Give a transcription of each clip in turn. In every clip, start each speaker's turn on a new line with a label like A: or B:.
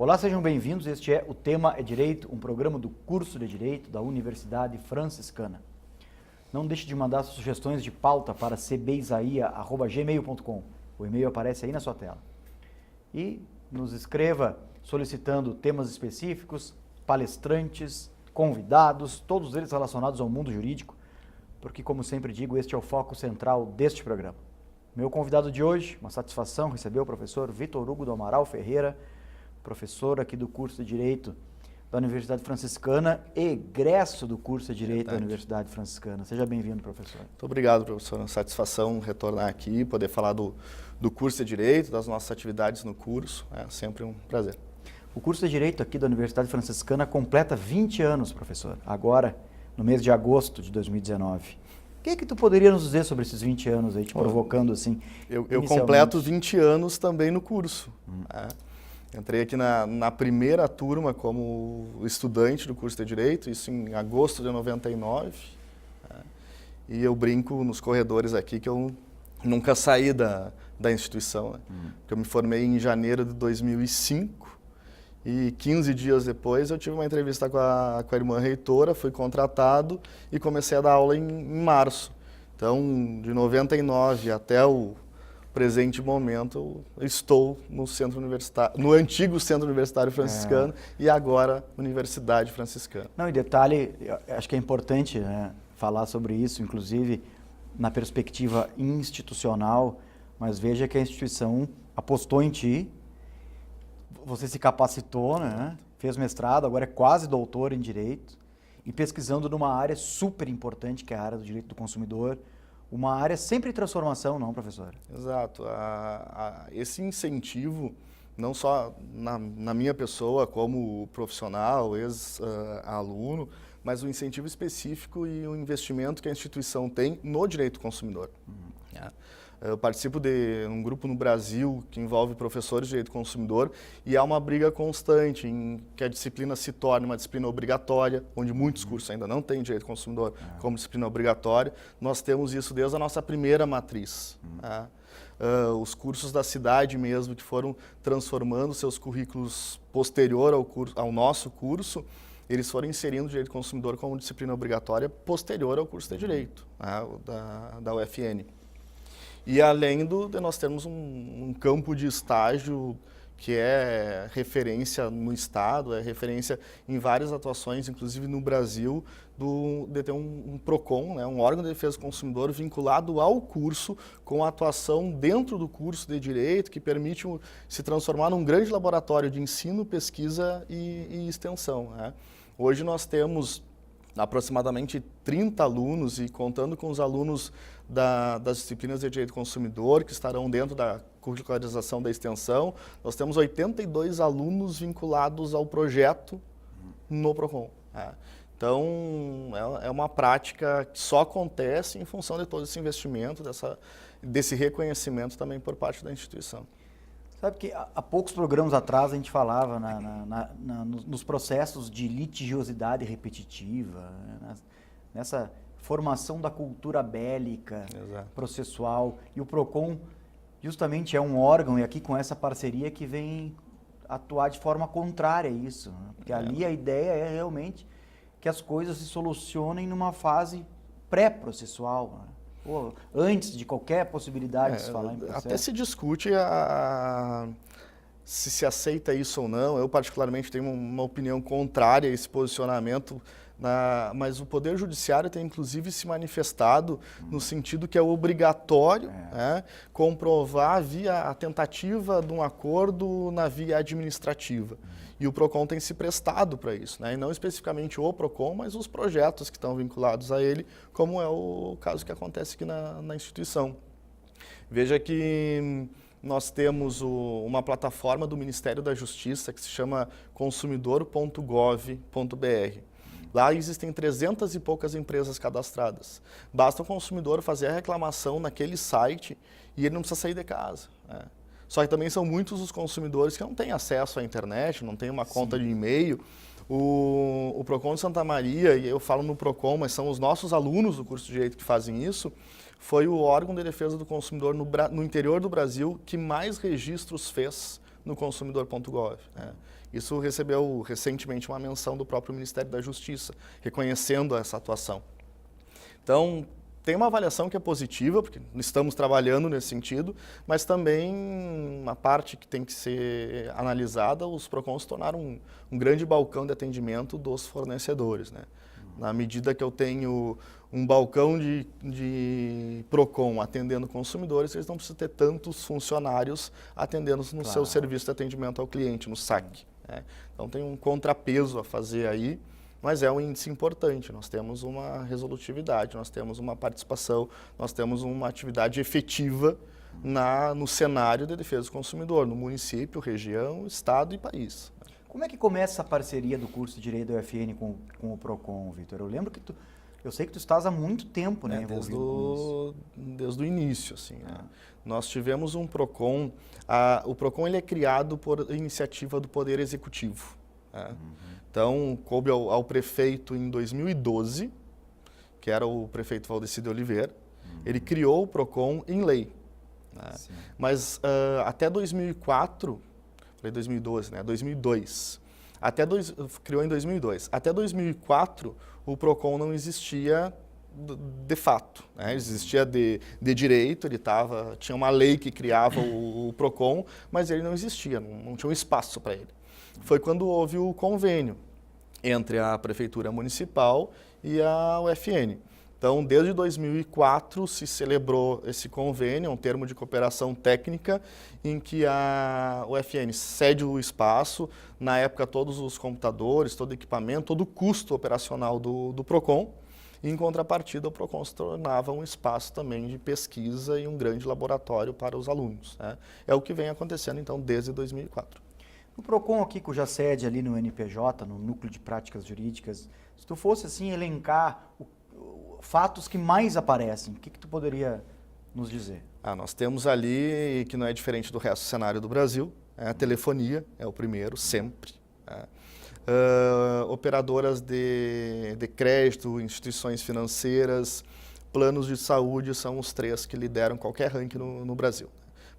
A: Olá, sejam bem-vindos. Este é O Tema é Direito, um programa do curso de Direito da Universidade Franciscana. Não deixe de mandar sugestões de pauta para cbisaia@gmail.com. O e-mail aparece aí na sua tela. E nos escreva solicitando temas específicos, palestrantes, convidados, todos eles relacionados ao mundo jurídico, porque, como sempre digo, este é o foco central deste programa. Meu convidado de hoje, uma satisfação receber o professor Vitor Hugo do Amaral Ferreira, professor aqui do curso de Direito da Universidade Franciscana, egresso do curso de Direito da Universidade Franciscana. Seja bem-vindo, professor.
B: Muito obrigado, professor. Uma satisfação retornar aqui, poder falar do curso de Direito, das nossas atividades no curso. É sempre um prazer.
A: O curso de Direito aqui da Universidade Franciscana completa 20 anos, professor, agora, no mês de agosto de 2019. O que tu poderia nos dizer sobre esses 20 anos aí, te provocando assim?
B: Eu completo 20 anos também no curso. Entrei aqui na primeira turma como estudante do curso de Direito, isso em agosto de 99. E eu brinco nos corredores aqui que eu nunca saí da instituição. Porque eu me formei em janeiro de 2005 e 15 dias depois eu tive uma entrevista com a irmã reitora, fui contratado e comecei a dar aula em março. Então, de 99 até o presente momento, eu estou no centro universitário, no antigo Centro Universitário Franciscano e agora Universidade Franciscana.
A: Não, e detalhe, acho que é importante, né, falar sobre isso, inclusive na perspectiva institucional, mas veja que a instituição apostou em ti, você se capacitou, né, fez mestrado, agora é quase doutor em Direito e pesquisando numa área super importante, que é a área do direito do consumidor, uma área sempre em transformação, não, professor?
B: Exato. Esse incentivo, não só na minha pessoa como profissional, ex-aluno, mas o incentivo específico e o investimento que a instituição tem no direito do consumidor. Eu participo de um grupo no Brasil que envolve professores de direito do consumidor e há uma briga constante em que a disciplina se torne uma disciplina obrigatória, onde muitos cursos ainda não têm direito do consumidor como disciplina obrigatória. Nós temos isso desde a nossa primeira matriz. Os cursos da cidade mesmo, que foram transformando seus currículos posterior ao nosso curso, eles foram inserindo o direito do consumidor como disciplina obrigatória posterior ao curso de Direito, da UFN. E além de nós termos um campo de estágio que é referência no Estado, é referência em várias atuações, inclusive no Brasil, de ter um PROCON, né, um órgão de defesa do consumidor vinculado ao curso, com a atuação dentro do curso de Direito, que permite se transformar num grande laboratório de ensino, pesquisa e extensão. Né. Hoje nós temos aproximadamente 30 alunos e contando com os alunos das disciplinas de Direito do Consumidor, que estarão dentro da curricularização da extensão, nós temos 82 alunos vinculados ao projeto no PROCON. Então, é uma prática que só acontece em função de todo esse investimento, desse reconhecimento também por parte da instituição.
A: Sabe que há poucos programas atrás a gente falava nos processos de litigiosidade repetitiva, né, nessa formação da cultura bélica, processual, e o PROCON justamente é um órgão, e aqui com essa parceria que vem atuar de forma contrária a isso, né? Porque ali a ideia é realmente que as coisas se solucionem numa fase pré-processual, né? Antes de qualquer possibilidade de se falar em processo.
B: Até se discute se aceita isso ou não. Eu, particularmente, tenho uma opinião contrária a esse posicionamento, mas o Poder Judiciário tem, inclusive, se manifestado no sentido que é obrigatório comprovar a tentativa de um acordo na via administrativa. E o PROCON tem se prestado para isso, né? E não especificamente o PROCON, mas os projetos que estão vinculados a ele, como é o caso que acontece aqui na instituição. Veja que nós temos uma plataforma do Ministério da Justiça que se chama consumidor.gov.br. Lá existem 300 e poucas empresas cadastradas. Basta o consumidor fazer a reclamação naquele site e ele não precisa sair de casa, né? Só que também são muitos os consumidores que não têm acesso à internet, não têm uma conta de e-mail. O PROCON de Santa Maria, e eu falo no PROCON, mas são os nossos alunos do curso de Direito que fazem isso, foi o órgão de defesa do consumidor no interior do Brasil que mais registros fez no consumidor.gov, né? Isso recebeu recentemente uma menção do próprio Ministério da Justiça, reconhecendo essa atuação. Então, tem uma avaliação que é positiva, porque estamos trabalhando nesse sentido, mas também uma parte que tem que ser analisada, os PROCONs se tornaram um grande balcão de atendimento dos fornecedores, né? Na medida que eu tenho um balcão de PROCON atendendo consumidores, eles não precisam ter tantos funcionários atendendo no seu serviço de atendimento ao cliente, no SAC, né? Então tem um contrapeso a fazer aí, mas é um índice importante. Nós temos uma resolutividade, nós temos uma participação, nós temos uma atividade efetiva no cenário de defesa do consumidor, no município, região, estado e país.
A: Como é que começa essa parceria do curso de Direito da UFN com o PROCON, Vitor? Eu sei que tu estás há muito tempo, né, envolvido com isso.
B: Desde o início, assim, né? Nós tivemos um PROCON, o PROCON ele é criado por iniciativa do Poder Executivo, né? Então, coube ao prefeito em 2012, que era o prefeito Valdeci de Oliveira, ele criou o PROCON em lei, né? Mas até 2004, falei 2012, né? 2002. Criou em 2002. Até 2004, o PROCON não existia de fato, né? Existia de direito, tinha uma lei que criava o PROCON, mas ele não existia, não tinha um espaço para ele. Foi quando houve o convênio entre a Prefeitura Municipal e a UFN. Então, desde 2004 se celebrou esse convênio, um termo de cooperação técnica, em que a UFN cede o espaço, na época todos os computadores, todo o equipamento, todo o custo operacional do PROCON, e em contrapartida o PROCON se tornava um espaço também de pesquisa e um grande laboratório para os alunos, né? É o que vem acontecendo então desde 2004.
A: O PROCON aqui, cuja sede ali no NPJ, no Núcleo de Práticas Jurídicas, se tu fosse assim elencar fatos que mais aparecem, o que tu poderia nos dizer?
B: Nós temos ali, que não é diferente do resto do cenário do Brasil, a telefonia é o primeiro, sempre. Operadoras de crédito, instituições financeiras, planos de saúde são os três que lideram qualquer ranking no Brasil.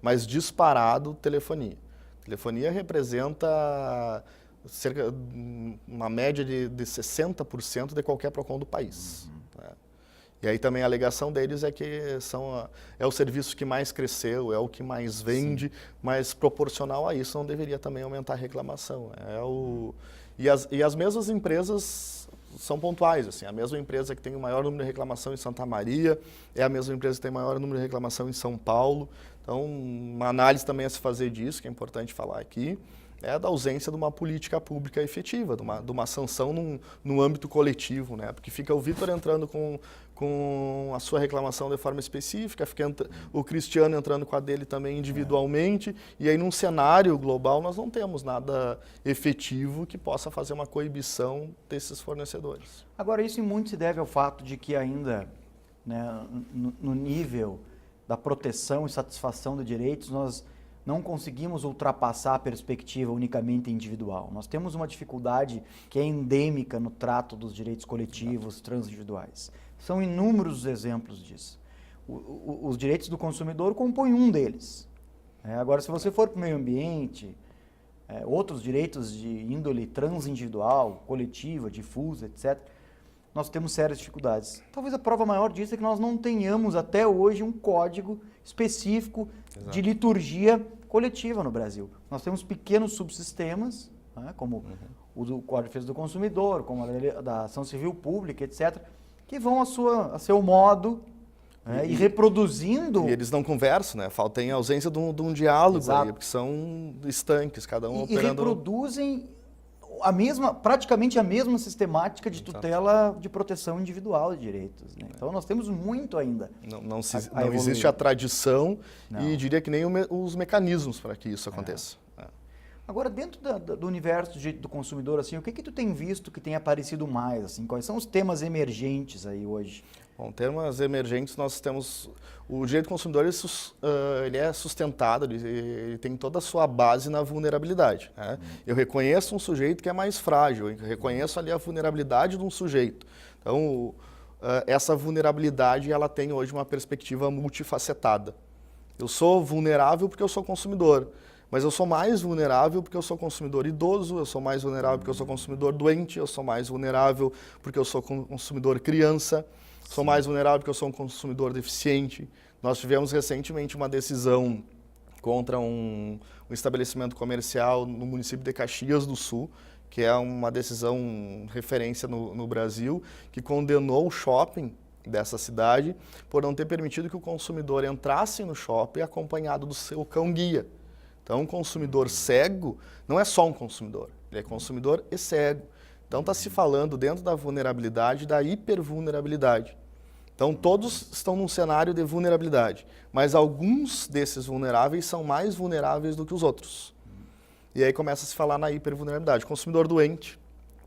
B: Mas disparado, telefonia. Telefonia representa uma média de 60% de qualquer PROCON do país. E aí também a alegação deles é que é o serviço que mais cresceu, é o que mais vende, mas proporcional a isso não deveria também aumentar a reclamação. E as mesmas empresas são pontuais, assim, a mesma empresa que tem o maior número de reclamação em Santa Maria é a mesma empresa que tem o maior número de reclamação em São Paulo. Então, uma análise também a se fazer disso, que é importante falar aqui, é da ausência de uma política pública efetiva, de uma sanção num âmbito coletivo, né? Porque fica o Vitor entrando com a sua reclamação de forma específica, fica o Cristiano entrando com a dele também individualmente, e aí num cenário global nós não temos nada efetivo que possa fazer uma coibição desses fornecedores.
A: Agora, isso em muito se deve ao fato de que ainda, né, no nível da proteção e satisfação de direitos, nós não conseguimos ultrapassar a perspectiva unicamente individual. Nós temos uma dificuldade que é endêmica no trato dos direitos coletivos, transindividuais. São inúmeros os exemplos disso. Os direitos do consumidor compõem um deles. Agora, se você for para o meio ambiente, outros direitos de índole transindividual, coletiva, difusa, etc., nós temos sérias dificuldades. Talvez a prova maior disso é que nós não tenhamos até hoje um código específico de liturgia coletiva no Brasil. Nós temos pequenos subsistemas, né, como o do Código de Defesa do Consumidor, como a da Ação Civil Pública, etc., que vão a seu modo, né, e reproduzindo...
B: E eles não conversam, né? Tem a ausência de um diálogo aí, porque são estanques, cada um operando...
A: E reproduzem praticamente a mesma sistemática de tutela de proteção individual de direitos, né? Então nós temos muito ainda.
B: Não existe a tradição e diria que nem os mecanismos para que isso aconteça.
A: Agora, dentro do universo do direito do consumidor, assim, o que tu tem visto que tem aparecido mais? Assim, quais são os temas emergentes aí hoje?
B: Bom, temas emergentes, nós temos... O direito do consumidor ele é sustentado, ele tem toda a sua base na vulnerabilidade, né? Eu reconheço um sujeito que é mais frágil, eu reconheço ali a vulnerabilidade de um sujeito. Então, essa vulnerabilidade ela tem hoje uma perspectiva multifacetada. Eu sou vulnerável porque eu sou consumidor, mas eu sou mais vulnerável porque eu sou consumidor idoso, eu sou mais vulnerável porque eu sou consumidor doente, eu sou mais vulnerável porque eu sou consumidor criança, sou mais vulnerável porque eu sou um consumidor deficiente. Nós tivemos recentemente uma decisão contra um estabelecimento comercial no município de Caxias do Sul, que é uma decisão referência no Brasil, que condenou o shopping dessa cidade por não ter permitido que o consumidor entrasse no shopping acompanhado do seu cão-guia. Então, um consumidor cego não é só um consumidor, ele é consumidor e cego. Então, está se falando dentro da vulnerabilidade, da hipervulnerabilidade. Então, todos estão num cenário de vulnerabilidade, mas alguns desses vulneráveis são mais vulneráveis do que os outros. E aí começa a se falar na hipervulnerabilidade. Consumidor doente,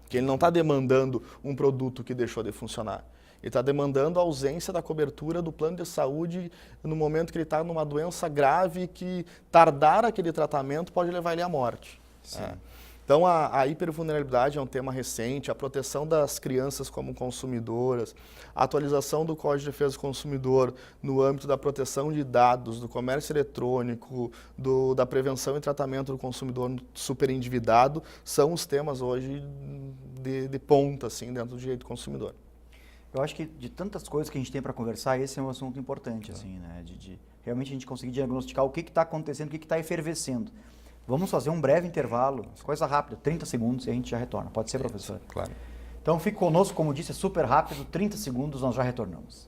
B: que ele não está demandando um produto que deixou de funcionar. Ele está demandando a ausência da cobertura do plano de saúde no momento que ele está numa doença grave que tardar aquele tratamento pode levar ele à morte. Então, a hipervulnerabilidade é um tema recente, a proteção das crianças como consumidoras, a atualização do Código de Defesa do Consumidor no âmbito da proteção de dados, do comércio eletrônico, da prevenção e tratamento do consumidor superendividado, são os temas hoje de ponta assim, dentro do direito do consumidor.
A: Eu acho que de tantas coisas que a gente tem para conversar, esse é um assunto importante, assim, né? De realmente a gente conseguir diagnosticar o que está acontecendo, o que está efervescendo. Vamos fazer um breve intervalo, coisa rápida, 30 segundos e a gente já retorna. Pode ser, professor?
B: Claro.
A: Então fique conosco, como disse, é super rápido, 30 segundos, nós já retornamos.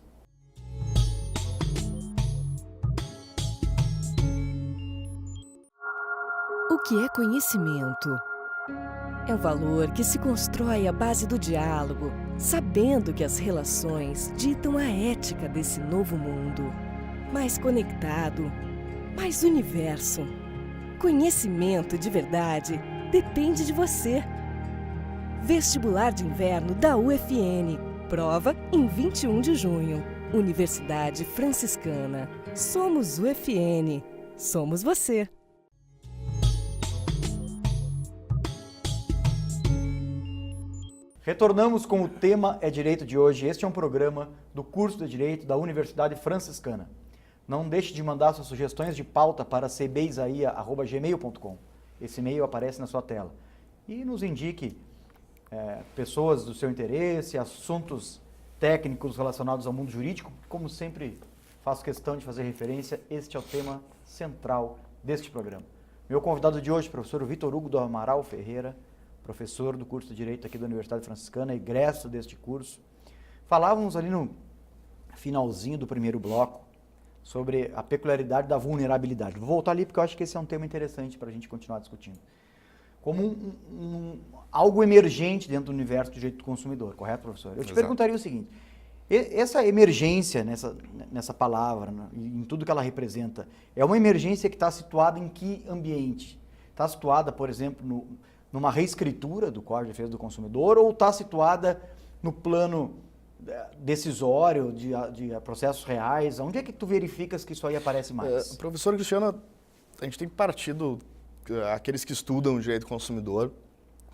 C: O que é conhecimento? É um valor que se constrói à base do diálogo, sabendo que as relações ditam a ética desse novo mundo. Mais conectado, mais universo. Conhecimento de verdade depende de você. Vestibular de Inverno da UFN. Prova em 21 de junho. Universidade Franciscana. Somos UFN. Somos você.
A: Retornamos com o tema É Direito de hoje. Este é um programa do curso de Direito da Universidade Franciscana. Não deixe de mandar suas sugestões de pauta para cbisaia@gmail.com. Esse e-mail aparece na sua tela. E nos indique pessoas do seu interesse, assuntos técnicos relacionados ao mundo jurídico. Como sempre, faço questão de fazer referência. Este é o tema central deste programa. Meu convidado de hoje, professor Vitor Hugo do Amaral Ferreira, professor do curso de Direito aqui da Universidade Franciscana, egresso deste curso. Falávamos ali no finalzinho do primeiro bloco sobre a peculiaridade da vulnerabilidade. Vou voltar ali porque eu acho que esse é um tema interessante para a gente continuar discutindo. Como algo emergente dentro do universo do direito do consumidor, correto, professor? Eu te perguntaria o seguinte, essa emergência nessa palavra, em tudo que ela representa, é uma emergência que está situada em que ambiente? Está situada, por exemplo, numa reescritura do Código de Defesa do Consumidor ou está situada no plano decisório, de processos reais? Onde é que tu verificas que isso aí aparece mais?
B: Professor Cristiano, a gente tem partido, aqueles que estudam o direito do consumidor,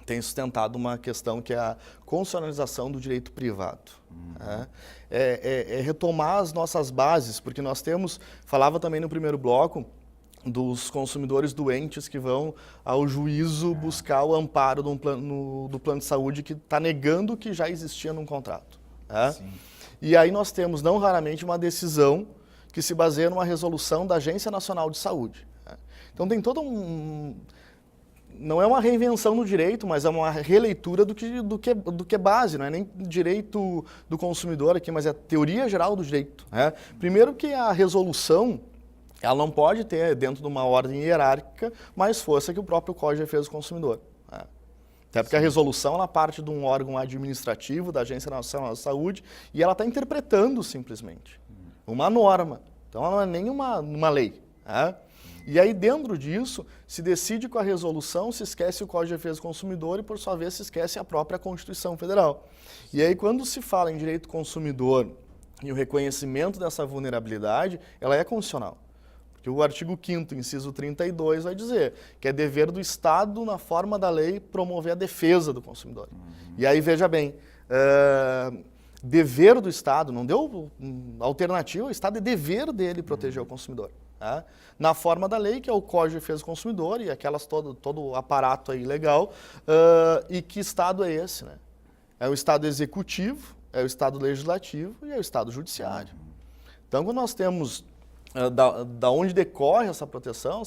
B: têm sustentado uma questão que é a constitucionalização do direito privado. É retomar as nossas bases, porque nós falava também no primeiro bloco, dos consumidores doentes que vão ao juízo buscar o amparo do plano de saúde que está negando que já existia num contrato. E aí nós temos, não raramente, uma decisão que se baseia numa resolução da Agência Nacional de Saúde. Então tem todo não é uma reinvenção no direito, mas é uma releitura do que é base, não é nem direito do consumidor aqui, mas é a teoria geral do direito. Primeiro que a resolução, ela não pode ter, dentro de uma ordem hierárquica, mais força que o próprio Código de Defesa do Consumidor. Até porque a resolução ela parte de um órgão administrativo da Agência Nacional de Saúde e ela está interpretando simplesmente uma norma. Então ela não é nem uma lei. E aí dentro disso se decide com a resolução, se esquece o Código de Defesa do Consumidor e por sua vez se esquece a própria Constituição Federal. E aí quando se fala em direito do consumidor e o reconhecimento dessa vulnerabilidade, ela é constitucional. Porque o artigo 5º, inciso 32, vai dizer que é dever do Estado, na forma da lei, promover a defesa do consumidor. E aí, veja bem, dever do Estado, não deu alternativa, o Estado é dever dele proteger o consumidor. tá? Na forma da lei, que é o Código de Defesa do Consumidor e aquelas todo o aparato aí legal. E que Estado é esse, né? É o Estado Executivo, é o Estado Legislativo e é o Estado Judiciário. Então, quando nós temos da onde decorre essa proteção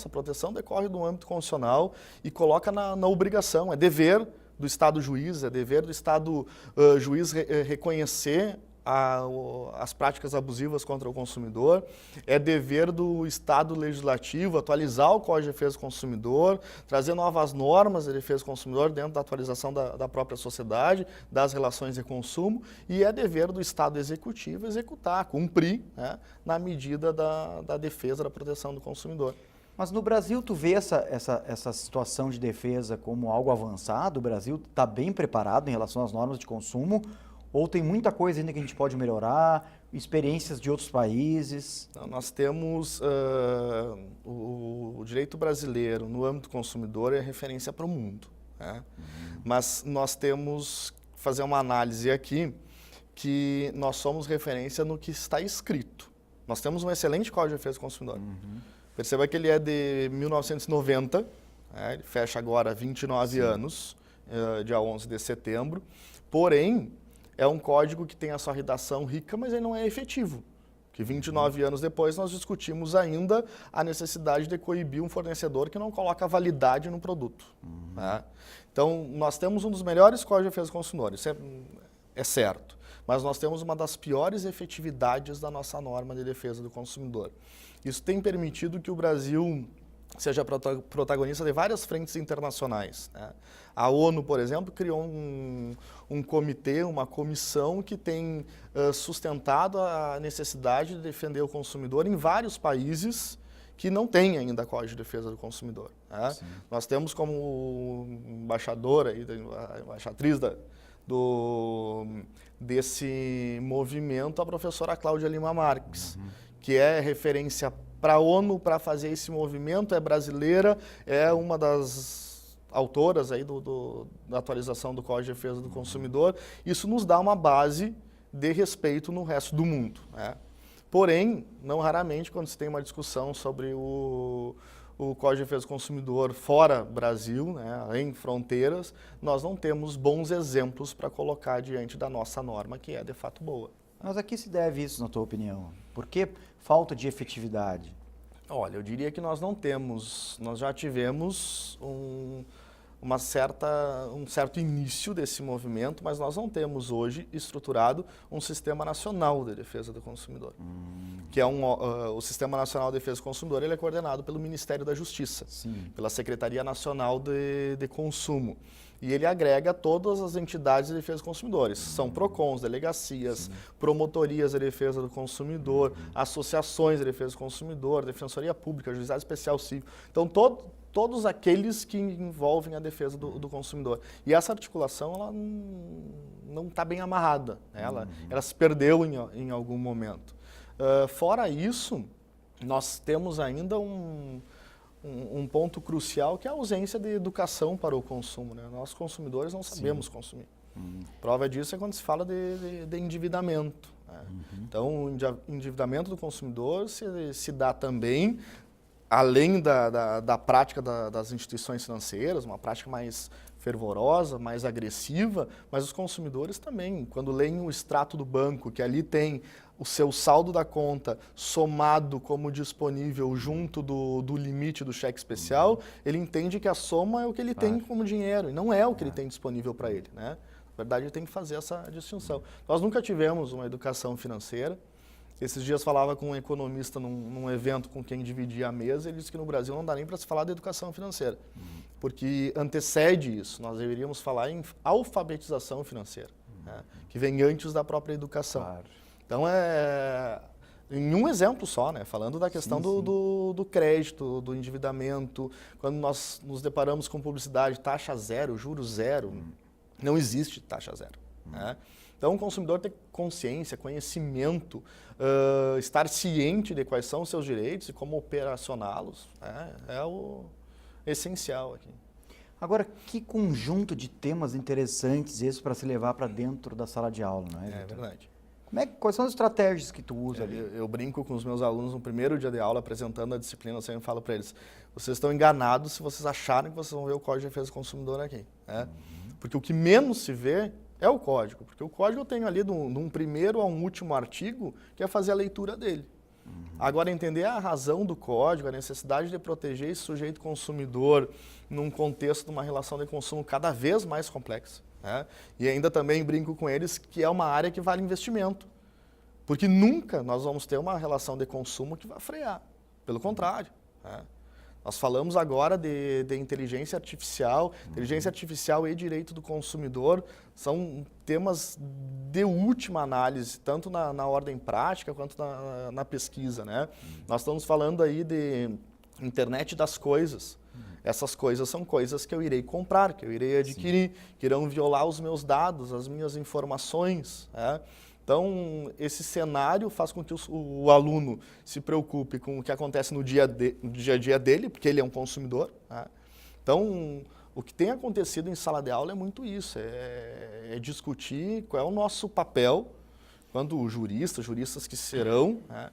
B: decorre do âmbito constitucional e coloca na obrigação, é dever do Estado juiz, é dever do Estado juiz reconhecer as práticas abusivas contra o consumidor, é dever do Estado Legislativo atualizar o Código de Defesa do Consumidor, trazer novas normas de defesa do consumidor dentro da atualização da própria sociedade, das relações de consumo, e é dever do Estado Executivo executar, cumprir, né, na medida da defesa, da proteção do consumidor.
A: Mas no Brasil, tu vê essa situação de defesa como algo avançado? O Brasil está bem preparado em relação às normas de consumo? Ou tem muita coisa ainda que a gente pode melhorar? Experiências de outros países?
B: Então, nós temos o direito brasileiro no âmbito consumidor é referência para o mundo, né? Mas nós temos que fazer uma análise aqui que nós somos referência no que está escrito. Nós temos um excelente Código de Defesa do Consumidor. Perceba que ele é de 1990, né? Ele fecha agora 29 anos, dia 11 de setembro, porém, é um código que tem a sua redação rica, mas ele não é efetivo. Que 29 anos depois nós discutimos ainda a necessidade de coibir um fornecedor que não coloca validade no produto. Né? Então, nós temos um dos melhores códigos de defesa do consumidor, isso é certo. Mas nós temos uma das piores efetividades da nossa norma de defesa do consumidor. Isso tem permitido que o Brasil seja protagonista de várias frentes internacionais, né? A ONU, por exemplo, criou um comitê, uma comissão que tem sustentado a necessidade de defender o consumidor em vários países que não têm ainda Código de Defesa do Consumidor, né? Nós temos como embaixadora, a embaixatriz desse movimento a professora Cláudia Lima Marques, que é referência para a ONU para fazer esse movimento, é brasileira, é uma das autoras aí da atualização do Código de Defesa do Consumidor. Isso nos dá uma base de respeito no resto do mundo, né? Porém, não raramente, quando se tem uma discussão sobre o Código de Defesa do Consumidor fora Brasil, né, em fronteiras, nós não temos bons exemplos para colocar diante da nossa norma, que é de fato boa.
A: Mas a que se deve isso, na tua opinião? Por que falta de efetividade?
B: Olha, eu diria que nós não temos, nós já tivemos um certo início desse movimento, mas nós não temos hoje estruturado um Sistema Nacional de Defesa do Consumidor, que é o Sistema Nacional de Defesa do Consumidor, ele é coordenado pelo Ministério da Justiça, pela Secretaria Nacional de Consumo. E ele agrega todas as entidades de defesa dos consumidores. São PROCONs, delegacias, promotorias de defesa do consumidor, associações de defesa do consumidor, Defensoria Pública, Juizado Especial Civil. Então, todos aqueles que envolvem a defesa do consumidor. E essa articulação ela não está bem amarrada, né? Ela se perdeu em algum momento. Fora isso, nós temos ainda um ponto crucial, que é a ausência de educação para o consumo, né? Nós, consumidores, não sabemos consumir. Prova disso é quando se fala de endividamento, né? Então, o endividamento do consumidor se dá também, além da prática das instituições financeiras, uma prática mais fervorosa, mais agressiva, mas os consumidores também, quando leem o extrato do banco, que ali tem o seu saldo da conta somado como disponível junto do limite do cheque especial, ele entende que a soma é o que ele tem como dinheiro, e não é o que ele tem disponível para ele, né? Na verdade, ele tem que fazer essa distinção. Nós nunca tivemos uma educação financeira. Esses dias falava com um economista num evento com quem dividia a mesa, ele disse que no Brasil não dá nem para se falar de educação financeira, porque antecede isso. Nós deveríamos falar em alfabetização financeira, né, que vem antes da própria educação. Então, em um exemplo só, né, falando da questão do crédito, do endividamento, quando nós nos deparamos com publicidade taxa zero, juros zero, não existe taxa zero, né? Então, o consumidor ter consciência, conhecimento, estar ciente de quais são os seus direitos e como operacioná-los, é o essencial aqui.
A: Agora, que conjunto de temas interessantes esse para se levar para dentro da sala de aula, não é, Victor?
B: É verdade.
A: Quais são as estratégias que tu usa ali?
B: Eu brinco com os meus alunos no primeiro dia de aula, apresentando a disciplina, eu sempre falo para eles, vocês estão enganados se vocês acharem que vocês vão ver o Código de Defesa do Consumidor aqui. Né? Porque o que menos se vê é o código. Porque o código eu tenho ali, de um primeiro a um último artigo, que é fazer a leitura dele. Agora, entender a razão do código, a necessidade de proteger esse sujeito consumidor num contexto de uma relação de consumo cada vez mais complexa. Né? E ainda também brinco com eles que é uma área que vale investimento. Porque nunca nós vamos ter uma relação de consumo que vai frear. Pelo contrário. Né? Nós falamos agora de inteligência artificial. Inteligência artificial e direito do consumidor são temas de última análise, tanto na ordem prática quanto na pesquisa. Né? Nós estamos falando aí de internet das coisas. Essas coisas são coisas que eu irei comprar, que eu irei adquirir, que irão violar os meus dados, as minhas informações. Né? Então, esse cenário faz com que o aluno se preocupe com o que acontece no dia a dia dele, porque ele é um consumidor. Né? Então, o que tem acontecido em sala de aula é muito isso, é discutir qual é o nosso papel, quando juristas que serão, né,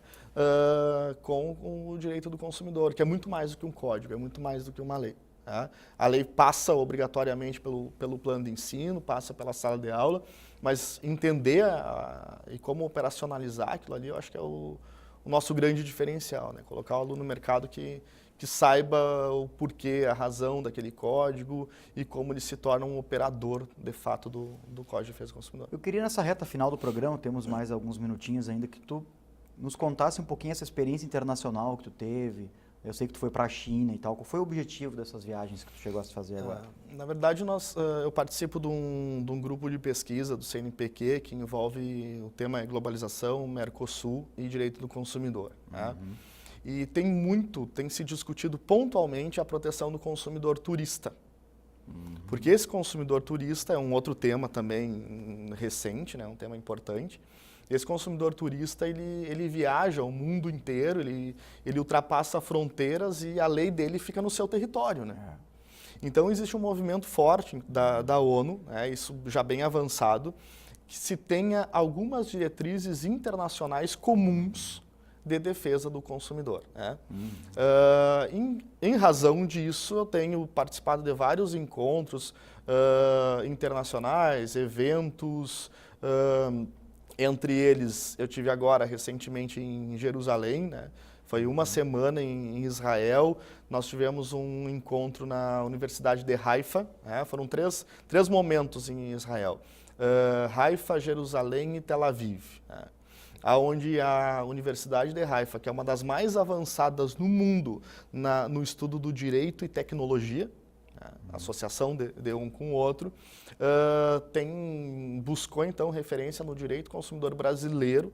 B: com o direito do consumidor, que é muito mais do que um código, é muito mais do que uma lei. Né? A lei passa obrigatoriamente pelo plano de ensino, passa pela sala de aula, mas entender e como operacionalizar aquilo ali, eu acho que é o nosso grande diferencial, né? Colocar o aluno no mercado que saiba o porquê, a razão daquele código e como ele se torna um operador, de fato, do Código de Defesa do Consumidor.
A: Eu queria, nessa reta final do programa, temos mais alguns minutinhos ainda, que tu nos contasse um pouquinho essa experiência internacional que tu teve. Eu sei que tu foi para a China e tal. Qual foi o objetivo dessas viagens que tu chegou a fazer agora?
B: Na verdade, eu participo de um grupo de pesquisa do CNPq que envolve o tema globalização, Mercosul e direito do consumidor. Né? E tem se discutido pontualmente a proteção do consumidor turista. Porque esse consumidor turista é um outro tema também recente, né? Um tema importante. Esse consumidor turista, ele viaja o mundo inteiro, ele ultrapassa fronteiras e a lei dele fica no seu território, né? Então, existe um movimento forte da ONU, né, isso já bem avançado, que se tenha algumas diretrizes internacionais comuns de defesa do consumidor. Né? Em razão disso, eu tenho participado de vários encontros internacionais, eventos. Entre eles, eu tive agora recentemente em Jerusalém, né? Foi uma semana em Israel. Nós tivemos um encontro na Universidade de Haifa. Né? Foram três momentos em Israel. Haifa, Jerusalém e Tel Aviv. Né? Onde a Universidade de Haifa, que é uma das mais avançadas no mundo no estudo do direito e tecnologia, a associação de um com o outro, buscou então referência no direito consumidor brasileiro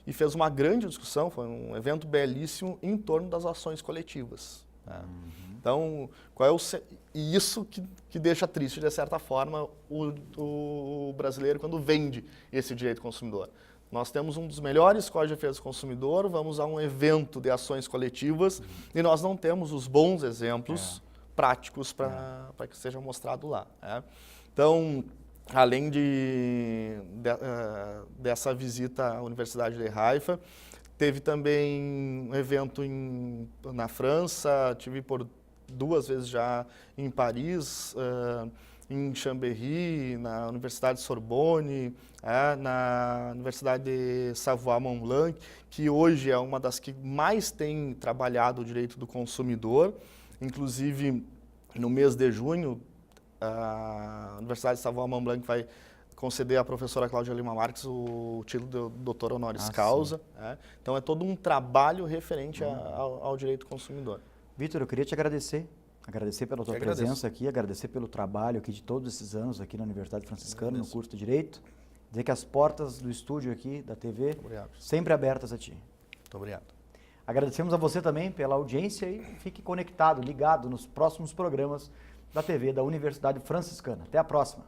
B: e fez uma grande discussão, foi um evento belíssimo em torno das ações coletivas. Né? Então, e isso que deixa triste, de certa forma, o brasileiro quando vende esse direito consumidor. Nós temos um dos melhores códigos de defesa do consumidor, vamos a um evento de ações coletivas e nós não temos os bons exemplos práticos para que seja mostrado lá. Né? Então, além dessa visita à Universidade de Haifa, teve também um evento na França, tive por 2 vezes já em Paris, em Chambéry, na Universidade de Sorbonne, na Universidade de Savoie-Mont-Blanc, que hoje é uma das que mais tem trabalhado o direito do consumidor. Inclusive, no mês de junho, a Universidade de Savoie-Mont-Blanc vai conceder à professora Cláudia Lima Marques o título de doutor honoris causa. Né? Então, é todo um trabalho referente ao direito do consumidor.
A: Vitor, eu queria te agradecer pela tua presença aqui, agradecer pelo trabalho aqui de todos esses anos aqui na Universidade Franciscana, no curso de Direito. Dizer que as portas do estúdio aqui, da TV, sempre abertas a ti.
B: Muito obrigado.
A: Agradecemos a você também pela audiência e fique conectado, ligado nos próximos programas da TV da Universidade Franciscana. Até a próxima.